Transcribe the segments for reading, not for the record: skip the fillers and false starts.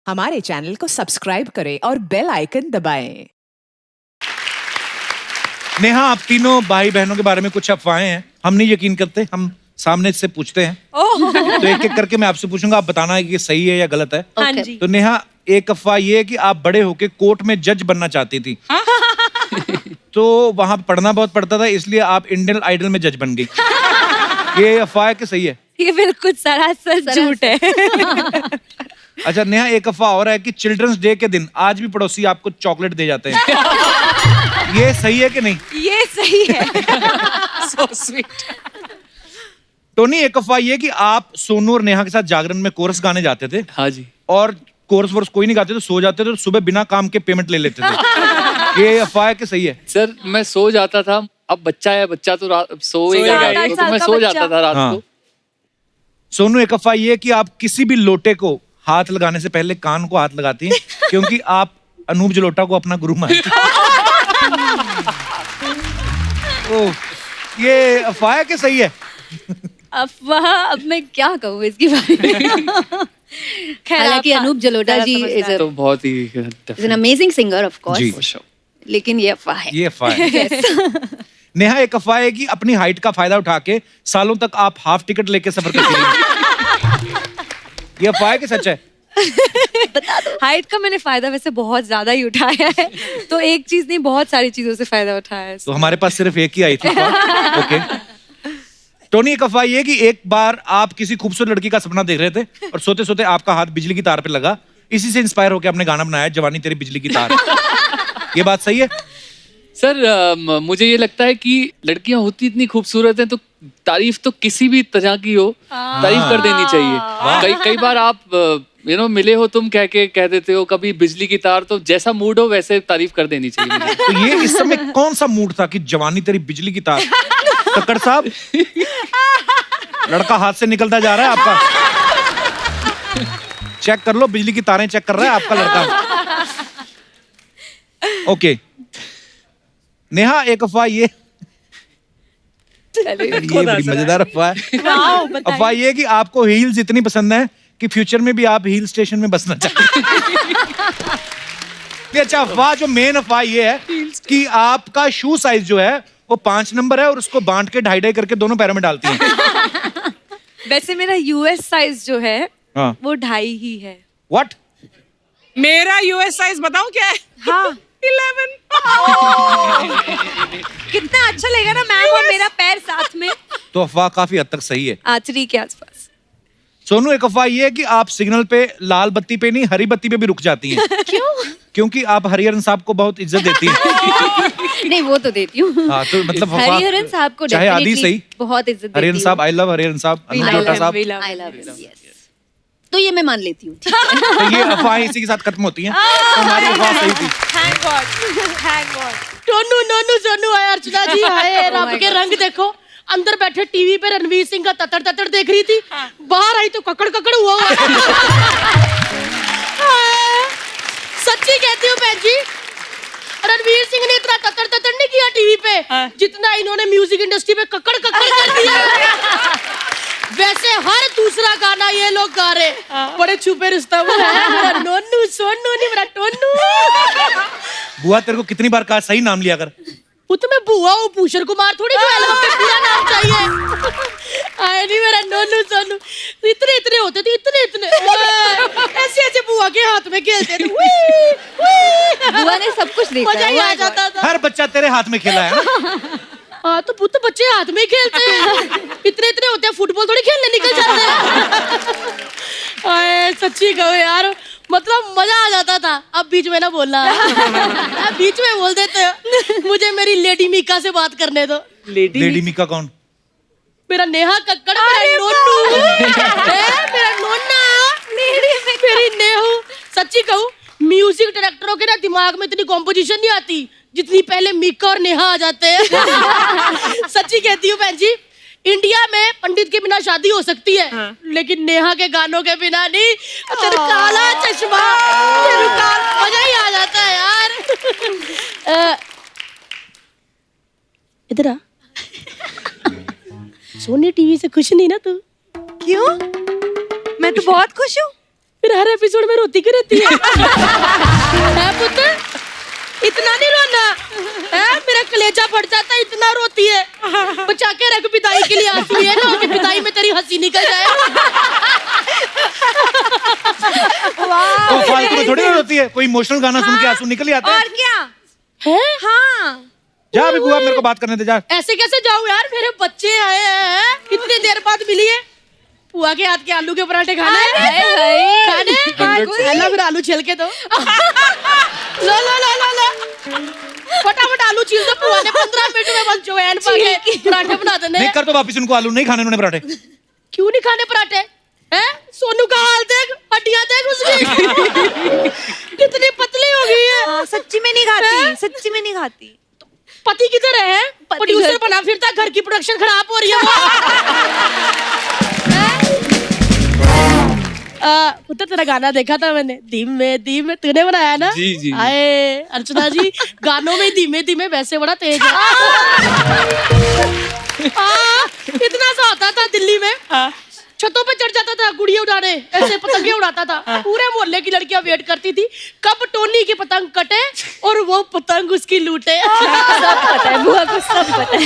हमारे चैनल को सब्सक्राइब करें और बेल आइकन दबाएं। नेहा, आप तीनों भाई बहनों के बारे में कुछ अफवाहें हैं, हम नहीं यकीन करते, हम सामने से पूछते हैं। तो एक एक करके मैं आपसे पूछूंगा, आप बताना है कि ये सही है या गलत है। हाँ जी। तो नेहा, एक अफवाह ये है कि आप बड़े होके कोर्ट में जज बनना चाहती थी। तो वहां पढ़ना बहुत पड़ता था, इसलिए आप इंडियन आइडल में जज बन गई। ये अफवाह है कि सही है? ये बिल्कुल सरासर झूठ है। अच्छा नेहा, एक अफवाह और है कि चिल्ड्रंस डे के दिन आज भी पड़ोसी आपको चॉकलेट दे जाते हैं। ये सही है कि नहीं? ये सही है। So sweet. टोनी, एक अफवाह ये कि आप सोनू और नेहा के साथ जागरण में कोरस गाने जाते थे। हाँ जी। और कोरस वोरस कोई नहीं गाते तो सो जाते थे, तो सुबह बिना काम के पेमेंट ले लेते थे। ये अफवाह है कि सही है? सर मैं सो जाता था, अब बच्चा है, बच्चा तो सोएगा सोएगा ही, ही। तो मैं सो जाता था रात हाँ। को। सोनू, एक अफवाह ये कि आप किसी भी लोटे को हाथ लगाने से पहले कान को हाथ लगाती हैं, क्योंकि आप अनूप जलोटा को अपना गुरु मानते हैं। ओह, ये अफवाह है कि सही है? अफवाह, अब मैं क्या कहूँ इसके बारे में। हालांकि अनूप जलोटा जी इज तो बहुत ही एन अमेजिंग सिंगर ऑफ जी। कोर्स, लेकिन ये अफवाह है। ये अफवाह है। नेहा, एक अफवाह है कि अपनी हाइट का फायदा उठा के सालों तक आप हाफ टिकट लेके सफर करती रही। ये अफवाह है कि सच है? हाइट का मैंने फायदा वैसे बहुत ज्यादा ही उठाया है, तो एक चीज नहीं बहुत सारी चीजों से फायदा उठाया है। तो हमारे पास सिर्फ एक ही आई थी। ओके टोनी, एक अफवाह ये कि एक बार आप किसी खूबसूरत लड़की का सपना देख रहे थे और सोते सोते आपका हाथ बिजली की तार पे लगा, इसी से इंस्पायर होकर आपने गाना बनाया जवानी तेरी बिजली की तार। ये बात सही है? सर मुझे ये लगता है कि लड़कियां होती इतनी खूबसूरत हैं तो तारीफ तो किसी भी तरह की हो तारीफ कर देनी चाहिए। कई बार आप मिले हो तुम कह देते हो, कभी बिजली की तार, तो जैसा मूड हो वैसे तारीफ कर देनी चाहिए मुझे। तो ये इस समय कौन सा मूड था कि जवानी तेरी बिजली की तार? कक्कड़ साहब, लड़का हाथ से निकलता जा रहा है आपका। चेक कर लो, बिजली की तारें चेक कर रहा है आपका लड़का। ओके नेहा, एक अफवाह ये बड़ी मजेदार अफवाह है। अफवाह ये कि आपको हील्स इतनी पसंद है कि फ्यूचर में भी आप हिल स्टेशन में बसना चाहते हैं। अच्छा, अफवाह जो मेन अफवाह ये है कि आपका शू साइज जो है वो 5 नंबर है और उसको बांट के 2.5 करके दोनों पैरों में डालती हैं। वैसे मेरा यूएस साइज जो है हाँ। वो 2.5 ही है। व्हाट? मेरा यूएस साइज बताऊं क्या है? हाँ। 11। कितना अच्छा लगेगा ना मैम और मेरा पैर साथ में। तो अफवाह काफी हद तक सही है। आचरी के आसपास। सोनू, एक अफवाह ये है कि आप सिग्नल पे लाल बत्ती पे नहीं हरी बत्ती पे भी रुक जाती हैं। क्यों? क्योंकि आप हरिहरन साहब को बहुत इज्जत देती हैं। नहीं, वो तो देती हूँ। हाँ, तो मतलब अफवाह हरिहरन साहब को चाहे आधी definitely सही, बहुत इज्जत देती हरिहरन साहब, आई लव हरिहरन साहब, अनूप जलोटा साहब। I love him, yes. तो ये मैं मान लेती हूँ। तो ये अफवाहें इसी के साथ खत्म होती हैं। तो हमारी अफवाह सही थी। Thank God, thank God. टोनू नोनू Sonu आए, अर्चना जी आए, रब my के God. रंग देखो। अंदर बैठे टीवी पे रणवीर सिंह का ततर ततर देख रही थी, बाहर आई तो ककड़ ककड़ हुआ हुआ। सच्ची कहती हूँ बहन जी, रणवीर सिंह ने इतना ततर ततर नहीं किया टीवी पे जितना इन्होंने म्यूजिक इंडस्ट्री पे ककड़ ककड़ कर दिया। वैसे हर दूसरा गाना ये लोग गा रहे, बड़े छुपे रिश्ता वो है, मेरा नोनू सोनू नहीं, मेरा टोनू। बुआ, तेरे को कितनी बार कहा सही नाम लिया कर। वो तो मैं बुआ हूँ, भूषण कुमार थोड़ी जो एल्बम पे पूरा नाम चाहिए। आए नहीं मेरा नोनू सोनू, इतने इतने होते थे, इतने इतने ऐसे ऐसे बुआ के हाथ में खेलते थे। बुआ ने सब कुछ देखा मजा है। ही आ जाता था। हर बच्चा तेरे हाथ में खेला है ना? हाँ, तो पुत बच्चे हाथ में ही खेलते हैं, इतने इतने होते हैं, फुटबॉल थोड़ी खेलने निकल जाते हैं। आए, सच्ची कहो यार, मतलब मजा आ जाता था। अब बीच में ना बोलना, अब बीच में बोल देते हो। मुझे मेरी लेडी मीका से बात करने दो। लेडी मीका कौन? मेरा नेहा कक्कड़, मेरा नोनू, मेरा नोना, मेरी नेहू। सच्ची कहूँ, म्यूजिक डायरेक्टरों के ना दिमाग में इतनी कॉम्पोजिशन नहीं आती जितनी पहले मीका और नेहा आ जाते हैं। सच्ची कहती हूँ बहन जी, इंडिया में पंडित के बिना शादी हो सकती है, लेकिन नेहा के गानों के बिना नहीं। तेरा काला चश्मा, मजा ही आ जाता है यार। इधर आ। सोनी टीवी से खुश नहीं ना तू? क्यों? मैं तो बहुत खुश हूँ। फिर हर एपिसोड में रोती क्यों रहती है पुत्र? इतना नहीं रोना है, मेरा कलेजा फट जाता है, इतना रोती है। बचा के रख पिताई के लिए आंसू, ये ना कि पिताई में तेरी हंसी निकल जाए। तो फालतू में थोड़ी ना होती है, कोई इमोशनल गाना सुन के आंसू निकल ही आते हैं। और क्या है हाँ जा अभी बुआ, मेरे को बात करने दे जा। ऐसे कैसे जाऊं यार, मेरे बच्चे आए हैं, इतनी देर बाद मिली है। पुआ के हाथ के आलू के पराठे खाने खाने फिर आलू छिल के दो। लो लो लो लो लो फटाफट आलू छील दो। पुआ ने 15 मिनट में बस जवैन पा के पराठे बना देने। नहीं कर तो वापिस उनको आलू नहीं खाने उन्होंने पराठे। क्यों नहीं खाने पराठे हैं? सोनू का हाल देख, हड्डियां देख उसकी कितनी पतली हो गई है। हाँ, सच्ची में नहीं खाती, सच्ची में नहीं खाती। पति किधर है? प्रोड्यूसर बना फिरता, घर की प्रोडक्शन खराब हो रही है। पुत्र तेरा गाना देखा था मैंने, धीमे धीमे, तूने बनाया ना? जी, जी। आए अर्चना जी, गानों में धीमे धीमे वैसे बड़ा तेज है। इतना सा होता था दिल्ली में, छतों पे चढ़ जाता था गुड़िया उड़ाने, ऐसे पतंगे उड़ाता था। पूरे मोहल्ले की लड़कियां वेट करती थी कब टोनी की पतंग कटे और वो पतंग उसकी लूटे। सब पता है बुआ को, सब पता है।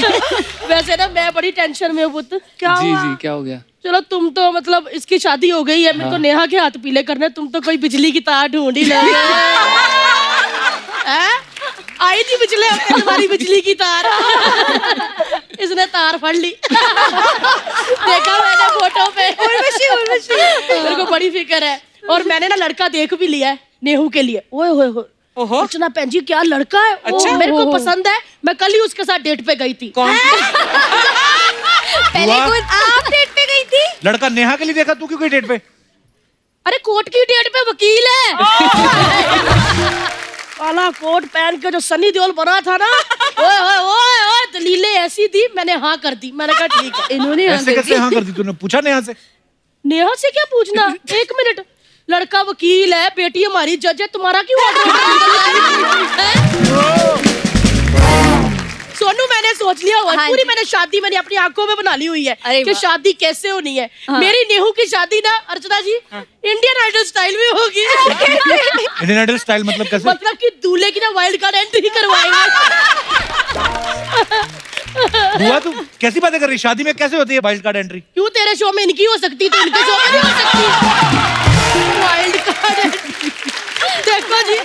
वैसे ना मैं बड़ी टेंशन में हूँ पुत्र। क्या जी हुआ? जी क्या हो गया? चलो तुम तो मतलब इसकी शादी हो गई है, मेरे को नेहा के हाथ पीले करने, तुम तो कोई बिजली की तार ढूंढ ही लोगे। आई थी पिछले हफ्ते तुम्हारी बिजली की तार, इसने तार फड़ ली। देखा मैंने फोटो पे। मेरे को बड़ी फिक्र है, और मैंने ना लड़का देख भी लिया है नेहू के लिए। ओए होए होए, अर्चना भैन जी क्या लड़का है। अच्छा? मेरे को पसंद है, मैं कल ही उसके साथ डेट पे गई थी। कौन? पहले कौन आप डेट पे गई थी? लड़का नेहा के लिए देखा, तू क्यों गई डेट पे? अरे कोर्ट की डेट पे वकील है। काला कोट पहन के जो सनी देओल बना था ना, ओए ओए ओए ओए, दलीलें ऐसी थी, मैंने हाँ कर दी। मैंने कहा ठीक है। इन्होंने हाँ ऐसे कर कैसे हाँ कर दी तूने? पूछा नेहा से? नेहा से क्या पूछना? एक मिनट, लड़का वकील है, बेटी हमारी जज है, तुम्हारा क्यों सोनू मैंने सोच लिया हुआ, हाँ पूरी जी। मैंने शादी मैंने अपनी आंखों में बना ली हुई है अरे कि वाह। शादी कैसे होनी है। हाँ। मेरी नेहू की शादी ना अर्चना जी इंडियन आइडल स्टाइल में होगी। इंडियन आइडल स्टाइल मतलब कैसे? मतलब कि दूल्हे की ना वाइल्ड कार्ड एंट्री करवाएंगे। बुआ तू कैसी बातें कर रही? शादी में कैसे होती है वाइल्ड कार्ड एंट्री? क्यों तेरे शो में इनकी हो सकती तो इनके शो में नहीं हो सकती? Wild card entry. देखो जी,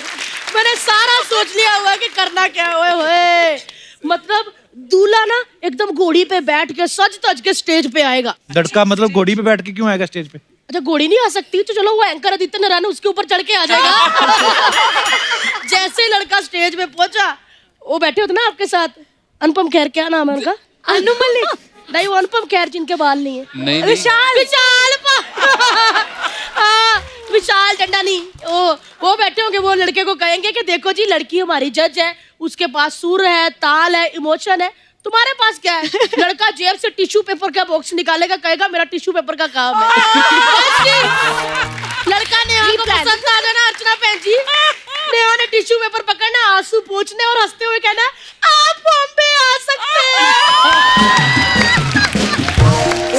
मैंने सारा सोच लिया हुआ कि करना क्या है। ओए होए, मतलब दूल्हा ना एकदम घोड़ी पे बैठ के सज तज के स्टेज पे आएगा। लड़का मतलब घोड़ी पे बैठ के क्यों आएगा स्टेज पे? अच्छा घोड़ी नहीं आ सकती तो चलो वो एंकर आदित्य नारायण उसके ऊपर चढ़ के आ जाएगा। जैसे ही लड़का स्टेज पे पहुंचा, वो बैठे होते ना आपके साथ, अनुपम खेर, क्या नाम है उनका? अनु मलिक? नहीं, वो अनुपम खेर जिनके बाल नहीं है। नहीं, नहीं। विशाल विशाल डंडानी, वो बैठे होंगे, वो लड़के को कहेंगे कि देखो जी लड़की हमारी जज है, उसके पास सुर है, ताल है, इमोशन है, तुम्हारे पास क्या है? लड़का जेब से टिश्यू पेपर का बॉक्स निकालेगा, कहेगा मेरा टिश्यू पेपर का काम है। लड़का नेहा को पसंद आ जाना अर्चना भैन जी, नेहा ने टिश्यू पेपर पकड़ना, आंसू पोंछने और हंसते हुए कहना आप बॉम्बे आ सकते हैं।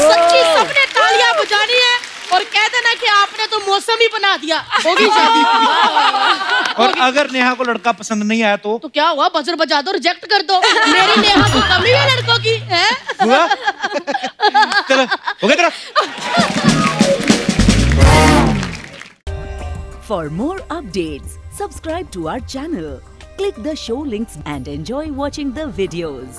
सच्ची सबने तालियां बजानी है और कह देना कि आपने तो मौसम ही बना दिया, होगी शादी। और अगर नेहा को लड़का पसंद नहीं आया तो? तो क्या हुआ, बजर बजा दो, रिजेक्ट कर दो। मेरी नेहा को कमी है लड़कों की है। बुआ चलो हो गया तेरा। For more updates, subscribe to our channel, click the show links and enjoy watching the videos.